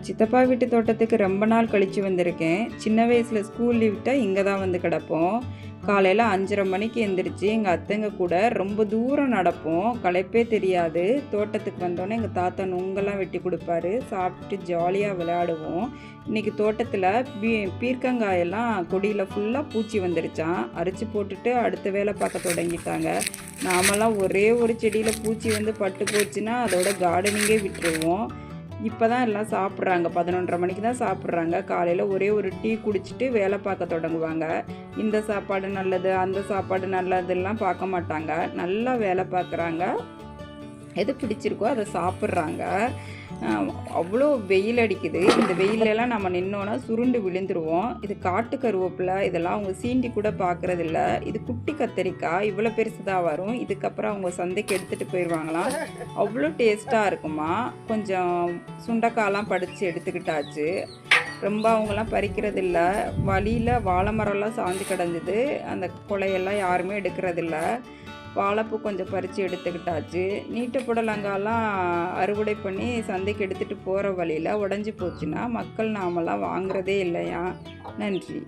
சித்தப்பா வீட்டு தோட்டத்துக்கு ரொம்ப நாள் கழித்து வந்திருக்கேன். சின்ன வயசில் ஸ்கூல் லீவிட்டால் இங்கே தான் வந்து கிடப்போம். காலையில் 5:30 மணிக்கு எழுந்திரிச்சு எங்கள் அத்தைங்க கூட ரொம்ப தூரம் நடப்போம். களைப்பே தெரியாது. தோட்டத்துக்கு வந்தோடனே எங்கள் தாத்தா நுங்கெல்லாம் வெட்டி கொடுப்பாரு. சாப்பிட்டு ஜாலியாக விளையாடுவோம். இன்றைக்கி தோட்டத்தில் பீர்க்கங்காயெல்லாம் கொடியில் ஃபுல்லாக பூச்சி வந்துருச்சான். அரிச்சு போட்டுட்டு அடுத்த வேலை பார்க்க தொடங்கிட்டாங்க. நாமெல்லாம் ஒரே ஒரு செடியில் பூச்சி வந்து பட்டு போச்சுன்னா அதோட கார்டனிங்கே விட்டுருவோம். இப்போ தான் எல்லாம் சாப்பிட்றாங்க. 11:30 மணிக்கு தான் சாப்பிட்றாங்க. காலையில் ஒரே ஒரு டீ குடிச்சிட்டு வேலை பார்க்க தொடங்குவாங்க. இந்த சாப்பாடு நல்லது, அந்த சாப்பாடு நல்லதெல்லாம் பார்க்க மாட்டாங்க. நல்லா வேலை பார்க்குறாங்க. எது பிடிச்சிருக்கோ அதை சாப்பிட்றாங்க. அவ்வளோ வெயில் அடிக்குது. இந்த வெயிலெல்லாம் நம்ம நின்னோன்னா சுருண்டு விழுந்துருவோம். இது காட்டு கருவேப்பிலை, இதெல்லாம் அவங்க சீண்டி கூட பார்க்குறதில்ல. இது குட்டி கத்தரிக்காய், இவ்வளோ பெருசு தான் வரும். இதுக்கப்புறம் அவங்க சந்தைக்கு எடுத்துகிட்டு போயிடுவாங்களாம். அவ்வளோ டேஸ்ட்டாக இருக்குமா. கொஞ்சம் சுண்டைக்காயெல்லாம் படித்து எடுத்துக்கிட்டாச்சு. ரொம்ப அவங்கெல்லாம் பறிக்கிறதில்ல. வழியில் வாழை மரம்லாம் சாஞ்சு கிடந்தது. அந்த கொலையெல்லாம் யாருமே எடுக்கிறதில்ல. வாழைப்பூ கொஞ்சம் பறித்து எடுத்துக்கிட்டாச்சு. நீட்ட புடலங்காலாம் அறுவடை பண்ணி சந்தைக்கு எடுத்துகிட்டு போகிற வழியில் உடஞ்சி போச்சுன்னா மக்கள் நாமெல்லாம் வாங்குறதே இல்லையா. நன்றி.